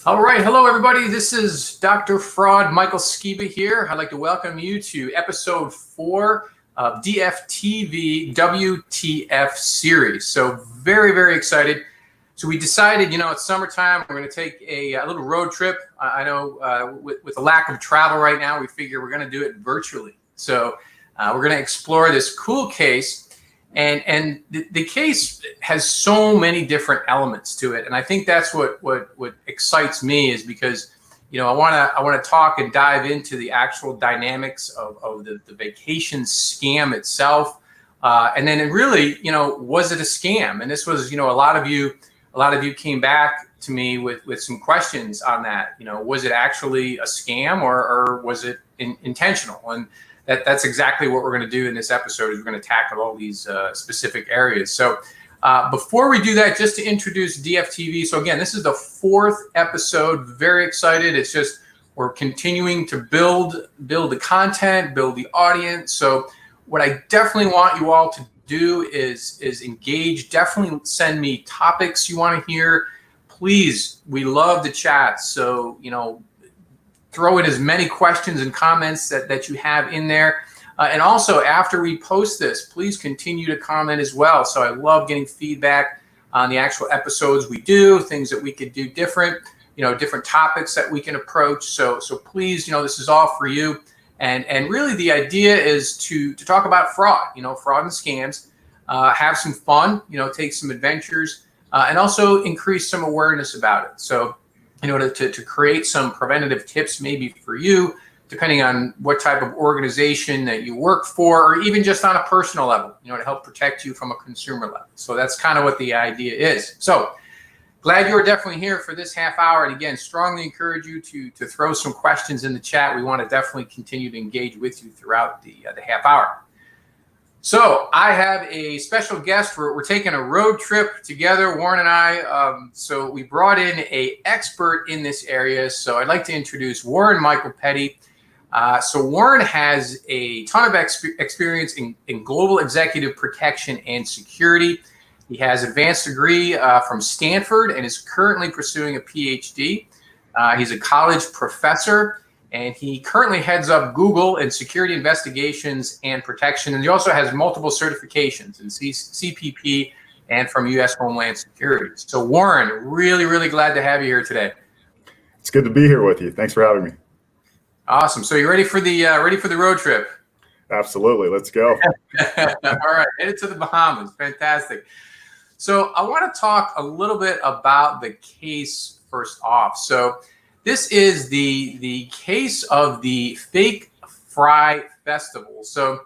All right. Hello, everybody. This is Dr. Fraud Michael Skiba here. I'd like to welcome you to episode 4 of DFTV WTF series. So very, very excited. So we decided, it's summertime. We're going to take a little road trip. I know with the lack of travel right now, we figure we're going to do it virtually. So we're going to explore this cool case. And the case has so many different elements to it, and I think that's what excites me is because I want to talk and dive into the actual dynamics of the vacation scam itself, and then it really was it a scam? And this was a lot of you came back to me with some questions on that. Was it actually a scam or was it intentional? And that's exactly what we're going to do in this episode. Is we're going to tackle all these specific areas. So before we do that, just to introduce DFTV. So again, this is the 4th episode. Very excited. It's just we're continuing to build the content, build the audience. So what I definitely want you all to do is engage. Definitely send me topics you want to hear. Please, we love the chat. So throw in as many questions and comments that you have in there. And also, after we post this, please continue to comment as well. So I love getting feedback on the actual episodes we do, things that we could do different, different topics that we can approach. So please, this is all for you. And really the idea is to talk about fraud, fraud and scams, have some fun, take some adventures, and also increase some awareness about it. So to create some preventative tips maybe for you, depending on what type of organization that you work for, or even just on a personal level, to help protect you from a consumer level. So that's kind of what the idea is. So glad you are definitely here for this half hour. And again, strongly encourage you to throw some questions in the chat. We want to definitely continue to engage with you throughout the half hour. So I have a special guest. We're taking a road trip together, Warren and I. So we brought in an expert in this area. So I'd like to introduce Warren Michael Petty. So Warren has a ton of experience in global executive protection and security. He has an advanced degree from Stanford and is currently pursuing a PhD. He's a college professor. And he currently heads up Google in security investigations and protection. And he also has multiple certifications in CPP and from U.S. Homeland Security. So Warren, really, really glad to have you here today. It's good to be here with you. Thanks for having me. Awesome. So you ready for the road trip? Absolutely. Let's go. All right. Headed to the Bahamas. Fantastic. So I want to talk a little bit about the case first off. So this is the case of the Fake Fyre Festival. So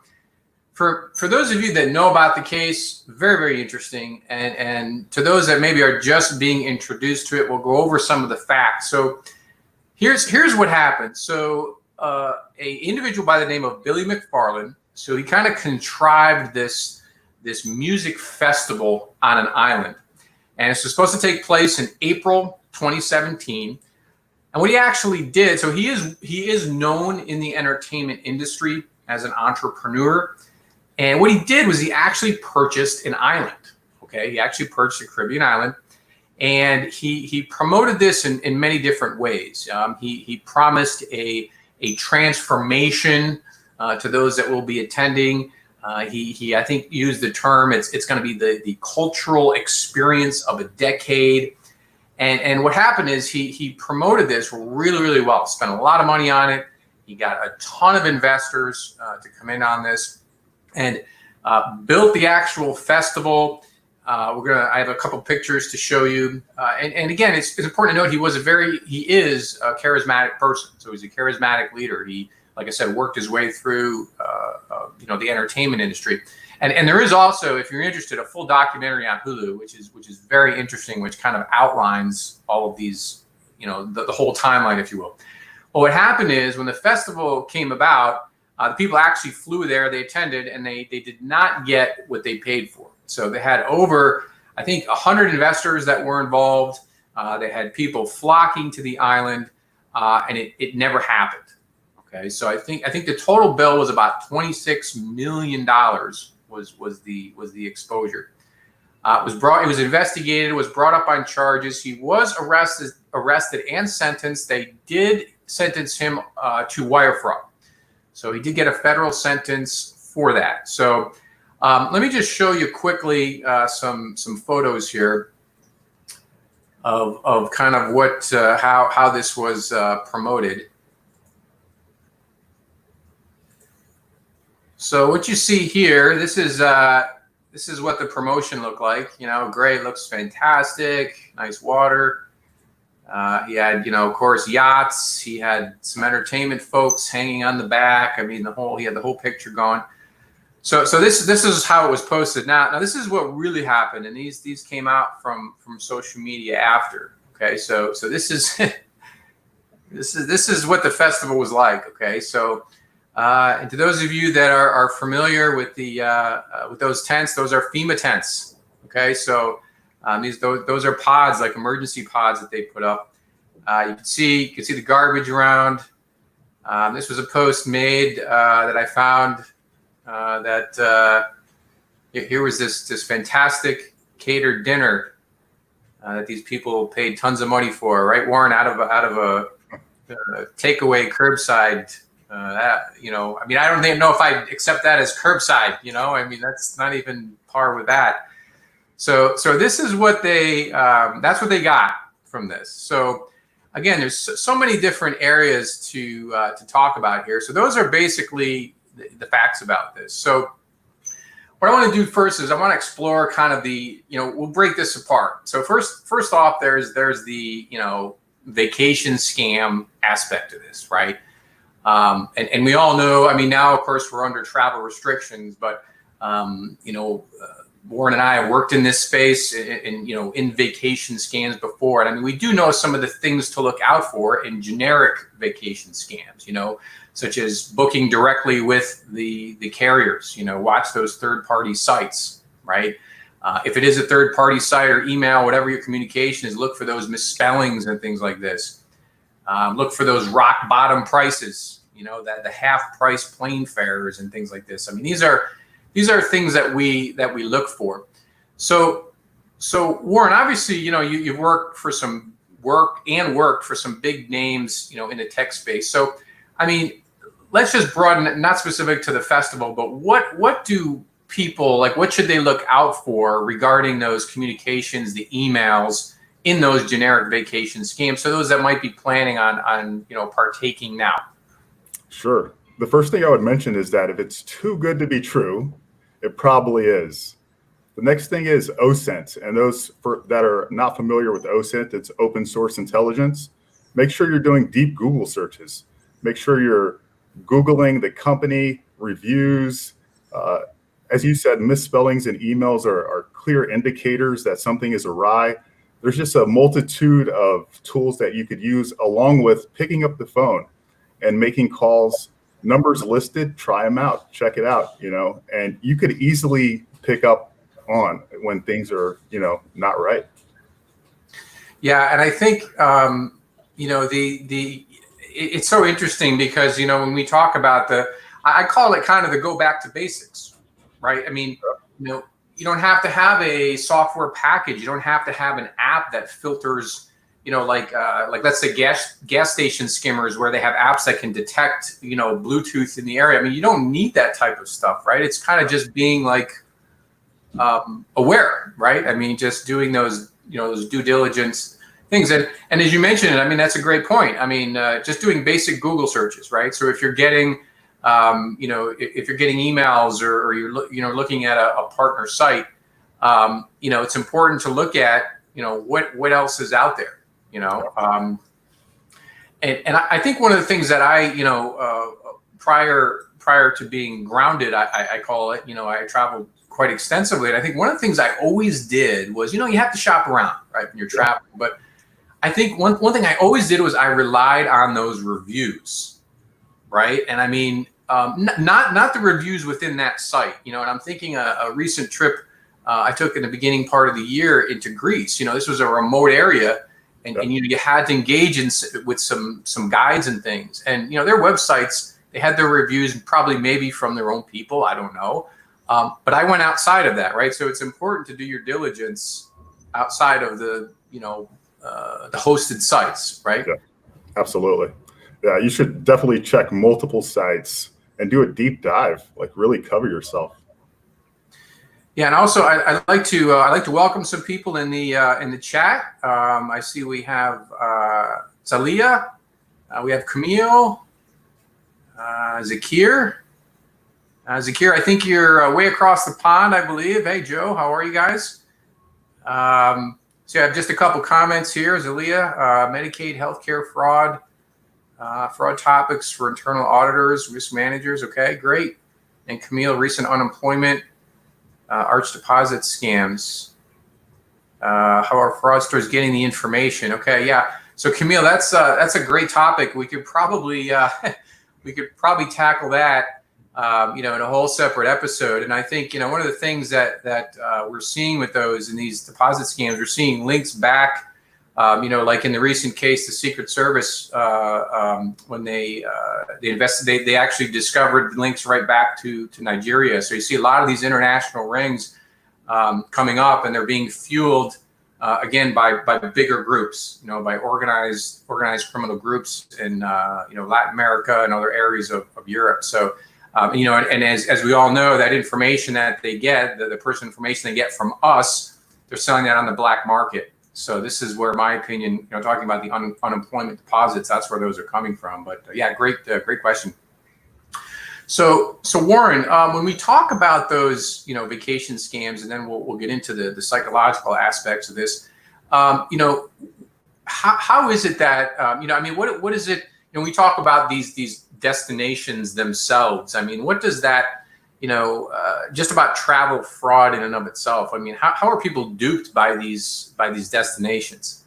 for those of you that know about the case, very, very interesting. And to those that maybe are just being introduced to it, we'll go over some of the facts. So here's what happened. So a individual by the name of Billy McFarland, so he kind of contrived this music festival on an island. And it's supposed to take place in April 2017. And what he actually did, so he is known in the entertainment industry as an entrepreneur. And what he did was he actually purchased an island. Okay, he actually purchased a Caribbean island, and he promoted this in many different ways. He promised a transformation to those that will be attending. He I think used the term it's going to be the cultural experience of a decade. And what happened is he promoted this really, really well, spent a lot of money on it. He got a ton of investors to come in on this and built the actual festival. I have a couple pictures to show you. And again, it's important to note he is a charismatic person. So he's a charismatic leader. He, like I said, worked his way through the entertainment industry. And there is also, if you're interested, a full documentary on Hulu, which is very interesting, which kind of outlines all of these, the whole timeline, if you will. Well, what happened is when the festival came about, the people actually flew there, they attended, and they did not get what they paid for. So they had over, I think, 100 investors that were involved. They had people flocking to the island, and it never happened. Okay, so I think the total bill was about $26 million. Was the exposure. It was investigated, was brought up on charges. He was arrested arrested and sentenced. They did sentence him to wire fraud. So he did get a federal sentence for that. So let me just show you quickly some photos here of kind of what how this was promoted. So what you see here, this is what the promotion looked like. You know, great, looks fantastic, nice water. He had, you know, of course, yachts. He had some entertainment folks hanging on the back. I mean, he had the whole picture going. So this is how it was posted. Now this is what really happened, and these came out from social media after. Okay, so this is this is what the festival was like. Okay, so and to those of you that are familiar with the with those tents, those are FEMA tents. Okay, so those are pods, like emergency pods that they put up. You can see the garbage around. This was a post made that I found. Here was this fantastic catered dinner that these people paid tons of money for, right, Warren? Out of a takeaway curbside. You know, I mean, I don't even know if I accept that as curbside. You know, I mean, that's not even par with that. So this is what they that's what they got from this. So again, there's so many different areas to talk about here. So those are basically the facts about this. So what I want to do first is I want to explore kind of the, you know, we'll break this apart. So first off, there's the, you know, vacation scam aspect of this, right? And we all know, I mean, now of course we're under travel restrictions, but you know, Warren and I have worked in this space in you know, in vacation scams before. And I mean, we do know some of the things to look out for in generic vacation scams, you know, such as booking directly with the carriers. You know, watch those third-party sites, right? If it is a third-party site or email, whatever your communication is, look for those misspellings and things like this. Look for those rock bottom prices, you know, that the half price plane fares and things like this. I mean, these are things that we look for. So Warren, obviously, you know, you've worked for some worked for some big names, you know, in the tech space. So, I mean, let's just broaden it, not specific to the festival, but what do people, like, what should they look out for regarding those communications, the emails in those generic vacation scams? So those that might be planning on you know, partaking now. Sure. The first thing I would mention is that if it's too good to be true, it probably is. The next thing is OSINT, and those that are not familiar with OSINT, it's open source intelligence. Make sure you're doing deep Google searches. Make sure you're Googling the company, reviews. As you said, misspellings in emails are clear indicators that something is awry. There's just a multitude of tools that you could use, along with picking up the phone and making calls. Numbers listed, try them out, check it out, you know, and you could easily pick up on when things are, you know, not right. Yeah, and I think you know, it's so interesting because, you know, when we talk about I call it kind of the go back to basics, right? I mean, you know, you don't have to have a software package. You don't have to have an app that filters, you know, like let's say gas station skimmers, where they have apps that can detect, you know, Bluetooth in the area. I mean, you don't need that type of stuff, right? It's kind of just being like aware, right? I mean, just doing those, you know, those due diligence things. And as you mentioned, I mean, that's a great point. I mean, just doing basic Google searches, right? So if you're getting, you know, if you're getting emails or you're, you know, looking at a partner site, you know, it's important to look at, you know, what else is out there, you know. And I think one of the things that I, you know, prior to being grounded, I call it, you know, I traveled quite extensively. And I think one of the things I always did was, you know, you have to shop around, right, when you're traveling. But I think one thing I always did was I relied on those reviews, right? And I mean, not the reviews within that site, you know. And I'm thinking a recent trip I took in the beginning part of the year into Greece. You know, this was a remote area, and you had to engage with some guides and things. And, you know, their websites, they had their reviews probably maybe from their own people, I don't know. But I went outside of that, right? So it's important to do your diligence outside of the, you know, the hosted sites, right? Yeah, absolutely. Yeah, you should definitely check multiple sites and do a deep dive, like really cover yourself. Yeah, and also I'd like to welcome some people in the chat. I see we have Zalia, we have Camille, Zakir. Zakir, I think you're way across the pond, I believe. Hey, Joe, how are you guys? So I have just a couple comments here. Zalia, Medicaid healthcare fraud, fraud topics for internal auditors, risk managers. Okay, great. And Camille, recent unemployment, arch deposit scams. How are fraudsters getting the information? Okay, yeah. So Camille, that's a great topic. We could probably tackle that, in a whole separate episode. And I think one of the things that we're seeing with those in these deposit scams, we're seeing links back. Like in the recent case, the Secret Service, when they invested, they actually discovered links right back to Nigeria. So you see a lot of these international rings coming up, and they're being fueled again by bigger groups, by organized criminal groups in Latin America and other areas of Europe. So and as we all know, that information that they get, the personal information they get from us, they're selling that on the black market. So this is where, my opinion, talking about the unemployment deposits, that's where those are coming from. But yeah, great question. So Warren, when we talk about those, vacation scams, and then we'll get into the psychological aspects of this, how is it that, what is it, we talk about these destinations themselves. I mean, what does that, just about travel fraud in and of itself? I mean, how are people duped by these destinations?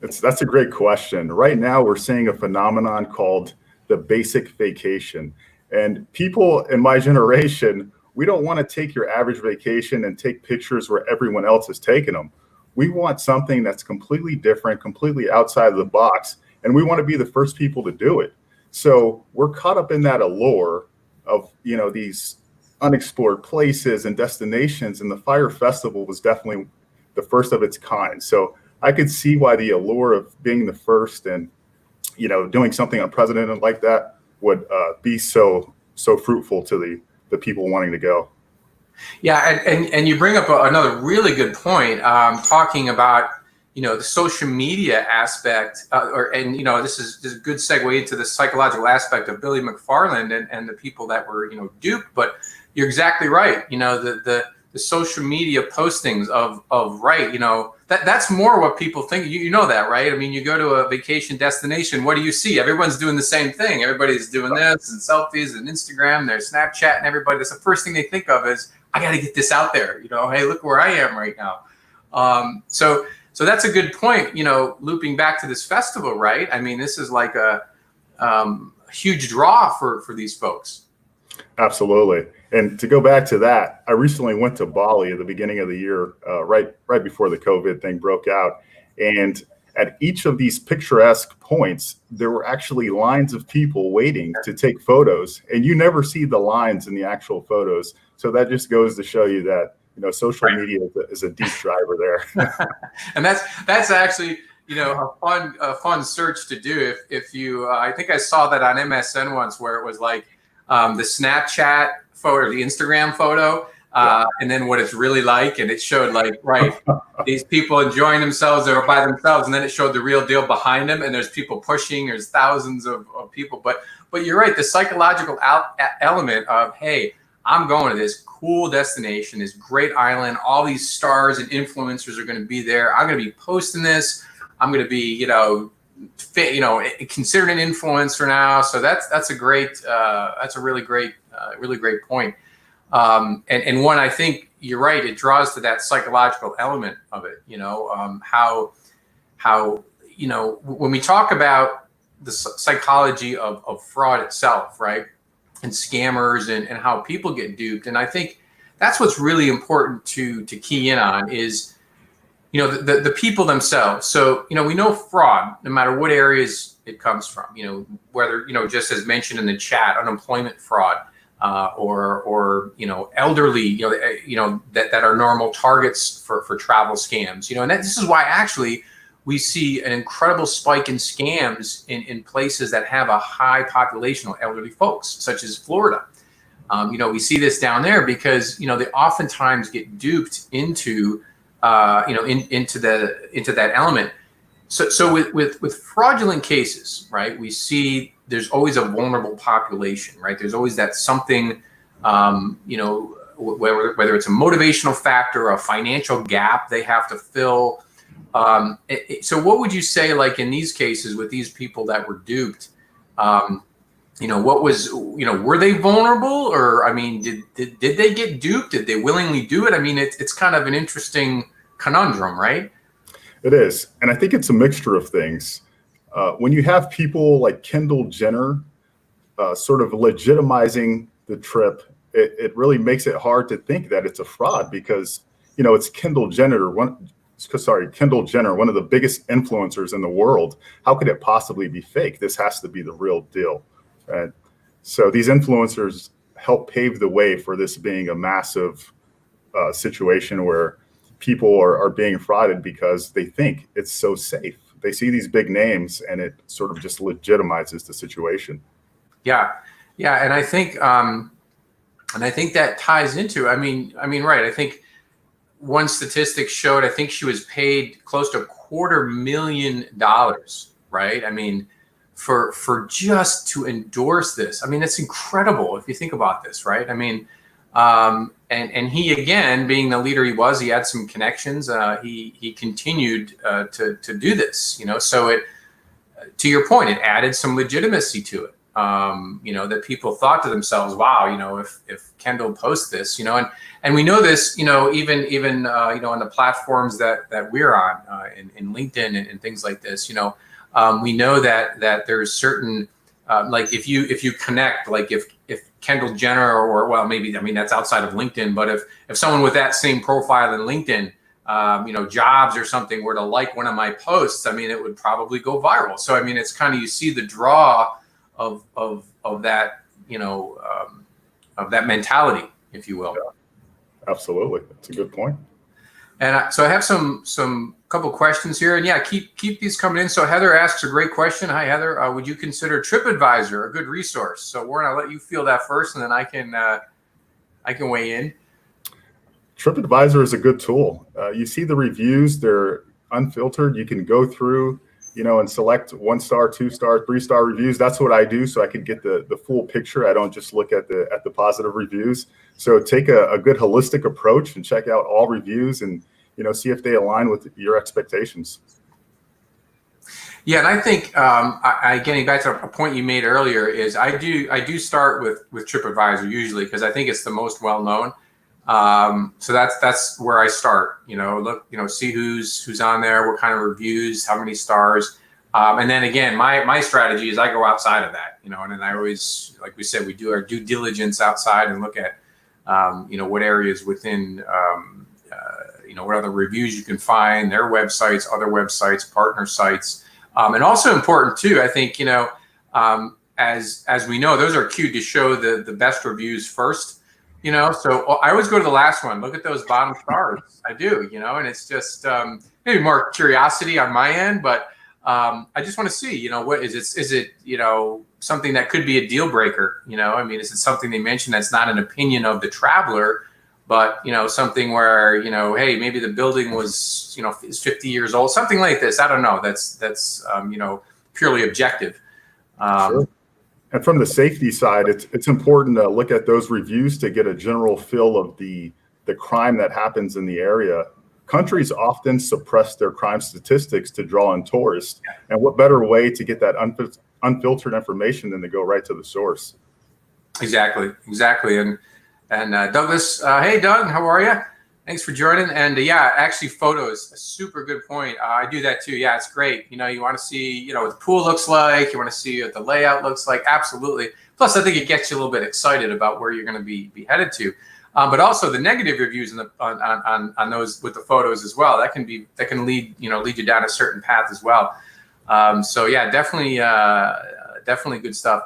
That's a great question. Right now, we're seeing a phenomenon called the basic vacation. And people in my generation, we don't want to take your average vacation and take pictures where everyone else is taking them. We want something that's completely different, completely outside of the box, and we want to be the first people to do it. So we're caught up in that allure of, these unexplored places and destinations, and the Fyre Festival was definitely the first of its kind. So I could see why the allure of being the first and, doing something unprecedented like that would be so fruitful to the people wanting to go. Yeah, and you bring up another really good point, talking about the social media aspect, this is a good segue into the psychological aspect of Billy McFarland and the people that were duped. But you're exactly right. The social media postings of right, that's more what people think. You know that, right? I mean, you go to a vacation destination, what do you see? Everyone's doing the same thing. Everybody's doing this and selfies and Instagram, there's Snapchat and everybody. That's the first thing they think of is, I got to get this out there. Hey, look where I am right now. So that's a good point, looping back to this festival, right? I mean, this is like a huge draw for these folks. Absolutely. And to go back to that, I recently went to Bali at the beginning of the year, right before the COVID thing broke out. And at each of these picturesque points, there were actually lines of people waiting to take photos. And you never see the lines in the actual photos. So that just goes to show you that, social media is a deep driver there. And that's actually, a fun search to do. If you, I think I saw that on MSN once, where it was like the Snapchat photo, or the Instagram photo, and then what it's really like, and it showed these people enjoying themselves, they were by themselves, and then it showed the real deal behind them, and there's people pushing, there's thousands of people. But you're right, the psychological element of, hey, I'm going to this cool destination, this great island, all these stars and influencers are going to be there. I'm going to be posting this. I'm going to be, considered an influencer now. So that's a really great point. And one, I think you're right, it draws to that psychological element of it, how when we talk about the psychology of fraud itself, right? And scammers and how people get duped. And I think that's what's really important to key in on is, the people themselves. So, we know fraud, no matter what areas it comes from, whether, just as mentioned in the chat, unemployment fraud, or elderly, that are normal targets for travel scams, and this is why actually we see an incredible spike in scams in places that have a high population of elderly folks, such as Florida. We see this down there because, they oftentimes get duped into, into that element. So with fraudulent cases, right, we see there's always a vulnerable population, right? There's always that something, whether it's a motivational factor or a financial gap they have to fill. So what would you say, like in these cases with these people that were duped, what was, were they vulnerable, or, I mean, did they get duped? Did they willingly do it? I mean, it's kind of an interesting conundrum, right? It is. And I think it's a mixture of things. When you have people like Kendall Jenner sort of legitimizing the trip, it really makes it hard to think that it's a fraud because, it's Kendall Jenner, one of the biggest influencers in the world. How could it possibly be fake? This has to be the real deal. Right? So these influencers help pave the way for this being a massive situation where people are being frauded because they think it's so safe. They see these big names and it sort of just legitimizes the situation. Yeah. And I think that ties into, I mean, right. I think one statistic showed, I think she was paid close to $250,000, right? I mean, for just to endorse this. I mean, it's incredible if you think about this, right? I mean, and he, again, being the leader he was, he had some connections. He continued to do this, so it, to your point, it added some legitimacy to it. That people thought to themselves, wow, if Kendall posts this, and we know this, even on the platforms that we're on, in LinkedIn and things like this, we know that there's certain, like if you connect, like if Kendall Jenner or, well, maybe, I mean, that's outside of LinkedIn, but if someone with that same profile in LinkedIn, Jobs or something were to like one of my posts, I mean, it would probably go viral. So, I mean, it's kind of, you see the draw of that, of that mentality, if you will. Yeah, absolutely. That's a good point. And so I have some couple questions here, and yeah, keep these coming in. So Heather asks a great question. Hi, Heather. Would you consider TripAdvisor a good resource? So Warren, I'll let you field that first, and then I can weigh in. TripAdvisor is a good tool. You see the reviews; they're unfiltered. You can go through, and select 1-star, 2-star, 3-star reviews. That's what I do, so I can get the full picture. I don't just look at the positive reviews. So take a good holistic approach and check out all reviews and see if they align with your expectations. Yeah, and I think getting back to a point you made earlier is I do start with TripAdvisor usually because I think it's the most well known. So that's where I start. Look, see who's on there, what kind of reviews, how many stars, and then again, my strategy is I go outside of that. And then I always, like we said, we do our due diligence outside and look at what areas within what other reviews you can find, their websites, other websites, partner sites. And also important too, I think, as we know, those are cued to show the best reviews first, so I always go to the last one, look at those bottom stars. I do, and it's just maybe more curiosity on my end, but I just want to see, what is it, something that could be a deal breaker, I mean, is it something they mentioned that's not an opinion of the traveler, but, something where, hey, maybe the building was, is 50 years old, something like this. I don't know. That's purely objective. Sure. And from the safety side, it's important to look at those reviews to get a general feel of the crime that happens in the area. Countries often suppress their crime statistics to draw in tourists. And what better way to get that unfiltered information than to go right to the source? Exactly. And Douglas, hey, Doug, how are you? Thanks for joining. And yeah, actually photos, a super good point. I do that too. Yeah, it's great. You want to see, what the pool looks like. You want to see what the layout looks like. Absolutely. Plus, I think it gets you a little bit excited about where you're going to be headed to. But also the negative reviews on those with the photos as well. That can lead you down a certain path as well. So yeah, definitely good stuff.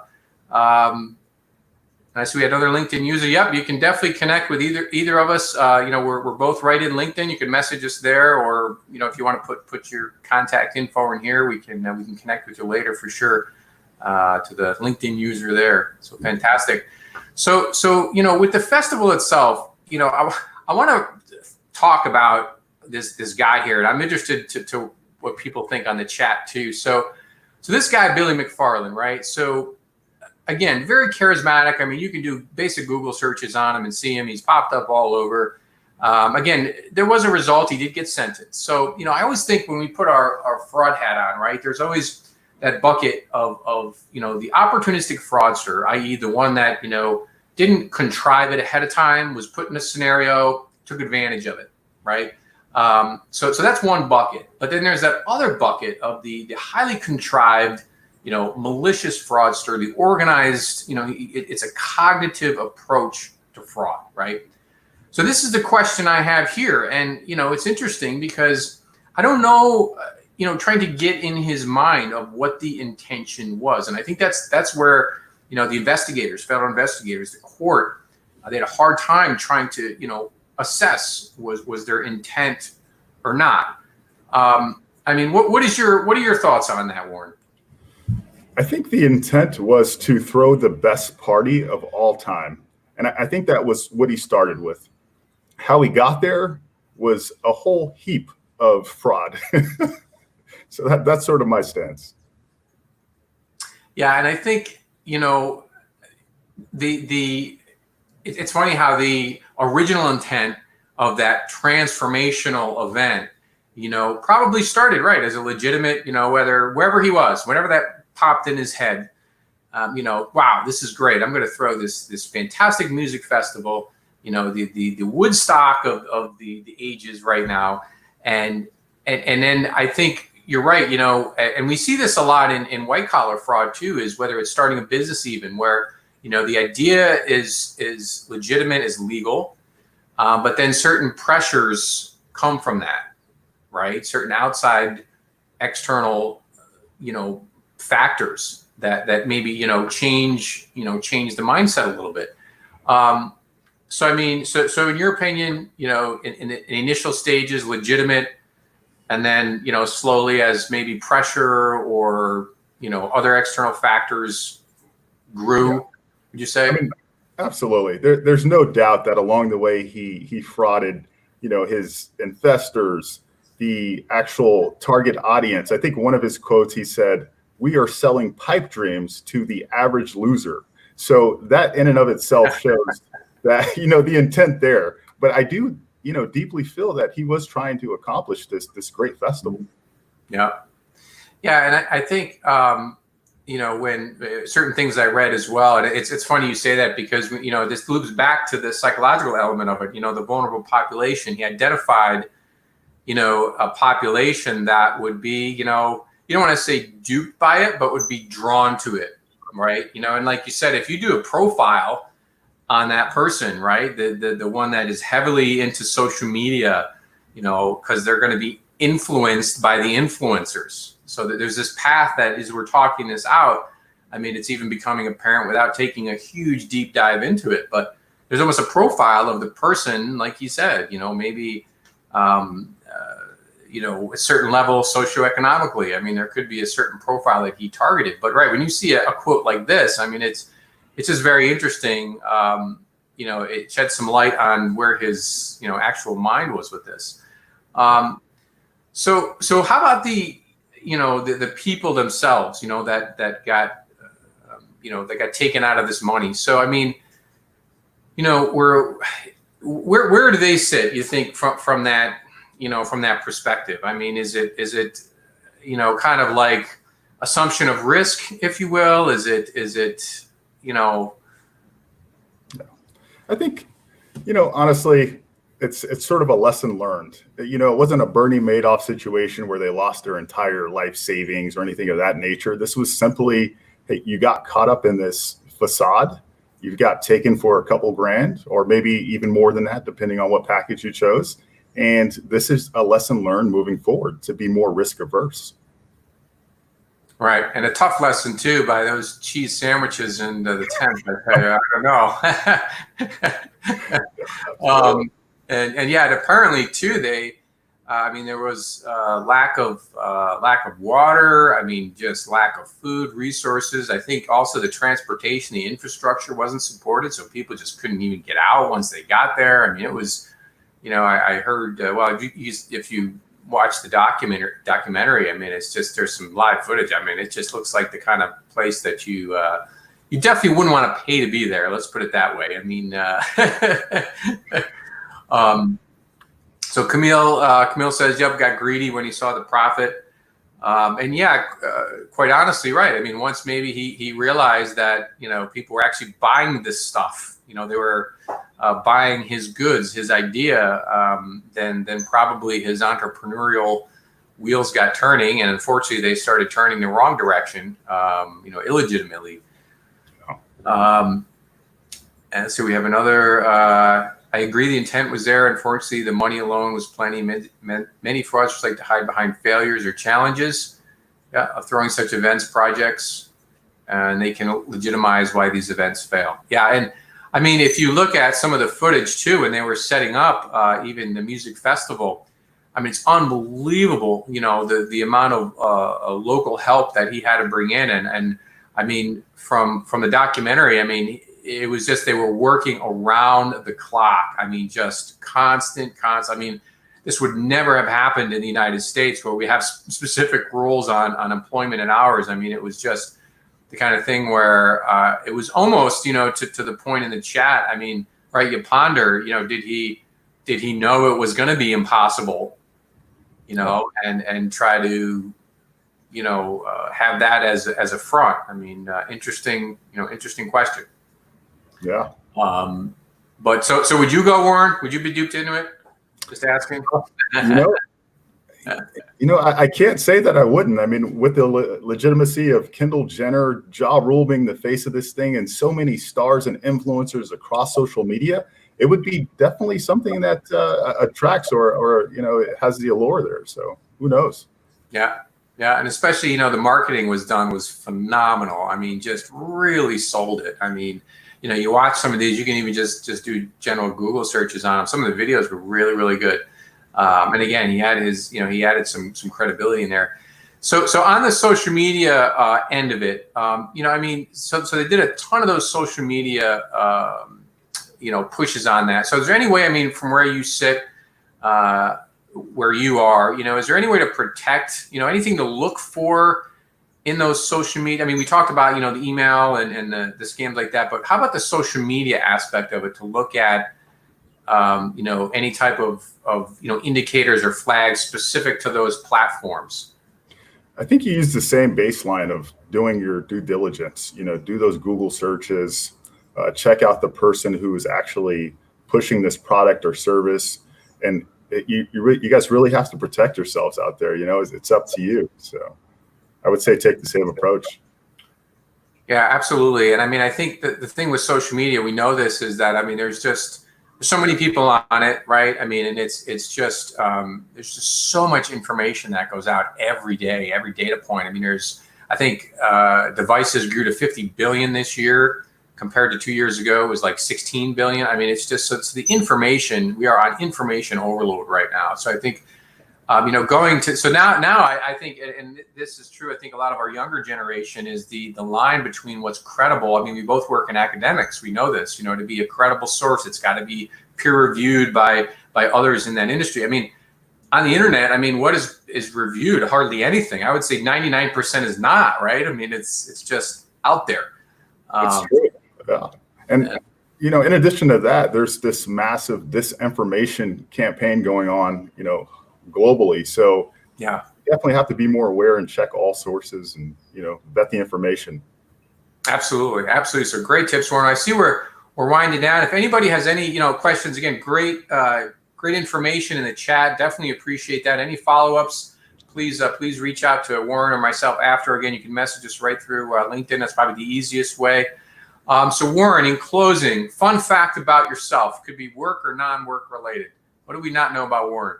And I see we had another LinkedIn user. Yep, you can definitely connect with either of us. We're both right in LinkedIn. You can message us there, or if you want to put your contact info in here, we can connect with you later for sure. To the LinkedIn user there. So fantastic. So with the festival itself, I want to talk about this guy here, and I'm interested to what people think on the chat too. So this guy, Billy McFarland, right? So again, very charismatic. I mean, you can do basic Google searches on him and see him. He's popped up all over. Again, there was a result. He did get sentenced. So, I always think when we put our fraud hat on, right, there's always that bucket of the opportunistic fraudster, i.e. the one that, didn't contrive it ahead of time, was put in a scenario, took advantage of it, right? So that's one bucket. But then there's that other bucket of the highly contrived, malicious fraudster, the organized, it's a cognitive approach to fraud, right? So this is the question I have here. And, it's interesting because I don't know, trying to get in his mind of what the intention was. And I think that's where, the investigators, federal investigators, the court, they had a hard time trying to, assess was their intent or not. What are your thoughts on that, Warren? I think the intent was to throw the best party of all time. And I think that was what he started with. How he got there was a whole heap of fraud. So that's sort of my stance. Yeah, and I think, it's funny how the original intent of that transformational event, probably started right as a legitimate, wherever he was, whenever that popped in his head, wow, this is great. I'm going to throw this fantastic music festival, the Woodstock of the ages right now. And then I think you're right, and we see this a lot in white collar fraud too, is whether it's starting a business even where, the idea is legitimate, is legal, but then certain pressures come from that, right? Certain outside external, factors that maybe, change the mindset a little bit. So in your opinion, in the initial stages, legitimate, and then, slowly as maybe pressure or, other external factors grew, yeah. Would you say? Absolutely. There's no doubt that along the way he frauded, his investors, the actual target audience. I think one of his quotes, he said, "We are selling pipe dreams to the average loser." So that in and of itself shows that, the intent there. But I do, deeply feel that he was trying to accomplish this great festival. Yeah. Yeah. And I think, when certain things I read as well, and it's funny you say that because, this loops back to the psychological element of it, the vulnerable population. He identified, a population that would be, you don't want to say duped by it, but would be drawn to it. Right. And like you said, if you do a profile on that person, right, the one that is heavily into social media, because they're going to be influenced by the influencers. So that there's this path that as we're talking this out, it's even becoming apparent without taking a huge deep dive into it. But there's almost a profile of the person, like you said, maybe, a certain level socioeconomically. There could be a certain profile that he targeted. But right, when you see a quote like this, it's just very interesting. It sheds some light on where his, actual mind was with this. So how about the people themselves, that got, that got taken out of this money. So, where do they sit, you think, from that, from that perspective? Is it, kind of like assumption of risk, if you will? Is it, I think, honestly, it's sort of a lesson learned. It wasn't a Bernie Madoff situation where they lost their entire life savings or anything of that nature. This was simply, hey, you got caught up in this facade. You got taken for a couple grand, or maybe even more than that, depending on what package you chose. And this is a lesson learned moving forward to be more risk averse. Right, and a tough lesson too by those cheese sandwiches in the tent. I tell you, I don't know. Absolutely. And yeah, and apparently too, I mean, there was lack of water. I mean, just lack of food resources. I think also the transportation, the infrastructure wasn't supported, so people just couldn't even get out once they got there. I mean, it was, I heard, well, if you watch the documentary, I mean, it's just, there's some live footage. I mean, it just looks like the kind of place that you definitely wouldn't want to pay to be there. Let's put it that way. I mean, so Camille says, "Yep, got greedy when he saw the profit." And yeah, quite honestly, right. I mean, once maybe he realized that people were actually buying this stuff. They were buying his goods, his idea. Then probably his entrepreneurial wheels got turning, and unfortunately, they started turning the wrong direction. Illegitimately. And so we have another. I agree the intent was there. Unfortunately, the money alone was plenty. Many fraudsters like to hide behind failures or challenges of throwing such events, projects, and they can legitimize why these events fail. Yeah, and I mean, if you look at some of the footage too, when they were setting up even the music festival, I mean, it's unbelievable, the amount of local help that he had to bring in. And I mean, from the documentary, I mean, it was just, they were working around the clock. I mean, just constant. I mean, this would never have happened in the United States, where we have specific rules on employment and hours. I mean, it was just the kind of thing where it was almost, to the point in the chat. I mean, right, you ponder, did he know it was going to be impossible, and try to, have that as a front? I mean, interesting question. Yeah. But so would you go, Warren? Would you be duped into it? Just asking. I can't say that I wouldn't. I mean, with the legitimacy of Kendall Jenner, Ja Rule being the face of this thing, and so many stars and influencers across social media, it would be definitely something that attracts or it has the allure there. So who knows? Yeah. Yeah, and especially, the marketing was phenomenal. I mean, just really sold it. I mean, you watch some of these, you can even just do general Google searches on them. Some of the videos were really, really good. And again, he had he added some credibility in there. So on the social media end of it, I mean, so they did a ton of those social media, pushes on that. So is there any way, I mean, from where you sit, where you are, is there any way to protect, anything to look for in those social media? I mean, we talked about, the email and the scams like that, but how about the social media aspect of it, to look at, any type of indicators or flags specific to those platforms? I think you use the same baseline of doing your due diligence, do those Google searches, check out the person who is actually pushing this product or service. And you guys really have to protect yourselves out there. It's up to you. So I would say take the same approach. Yeah, absolutely. And I mean, I think that the thing with social media, we know this, is that, I mean, there's so many people on it, right? I mean, and it's just, there's just so much information that goes out every day, every data point. I mean, I think devices grew to 50 billion this year, compared to 2 years ago, it was like 16 billion. I mean, it's just, it's the information, we are on information overload right now. So I think, going to, so now I think, and this is true, I think a lot of our younger generation, is the line between what's credible. I mean, we both work in academics. We know this, to be a credible source, it's got to be peer reviewed by others in that industry. I mean, on the internet, I mean, what is reviewed? Hardly anything. I would say 99% is not, right? I mean, it's just out there. It's true. Yeah. And, in addition to that, there's this massive disinformation campaign going on, globally. So yeah, definitely have to be more aware and check all sources and, vet the information. Absolutely. Absolutely. So great tips, Warren. I see we're winding down. If anybody has any, questions, again, great information in the chat. Definitely appreciate that. Any follow-ups, please reach out to Warren or myself after. Again, you can message us right through LinkedIn. That's probably the easiest way. So Warren, in closing, fun fact about yourself, could be work or non-work related. What do we not know about Warren?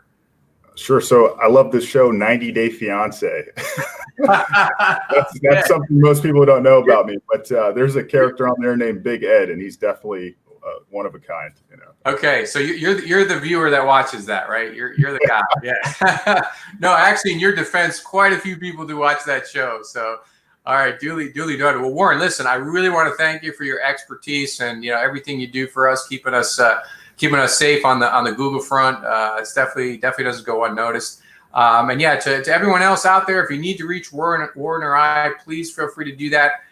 Sure. So I love this show, 90 Day Fiance. That's something most people don't know about me, but there's a character on there named Big Ed, and he's definitely one of a kind. Okay, so you're the viewer that watches that, right? You're the guy. Yeah. No, actually, in your defense, quite a few people do watch that show. So, all right, duly noted. Well, Warren, listen, I really want to thank you for your expertise and everything you do for us, keeping us safe on the Google front. It's definitely doesn't go unnoticed. And yeah, to everyone else out there, if you need to reach Warren or I, please feel free to do that.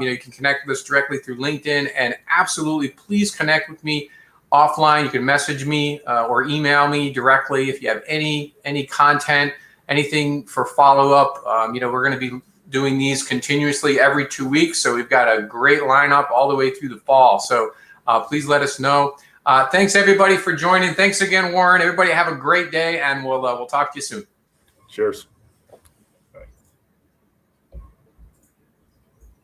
You can connect with us directly through LinkedIn, and absolutely, please connect with me offline. You can message me or email me directly if you have any content, anything for follow-up. We're going to be doing these continuously every 2 weeks, so we've got a great lineup all the way through the fall. So please let us know. Thanks everybody for joining. Thanks again, Warren. Everybody have a great day, and we'll talk to you soon. Cheers.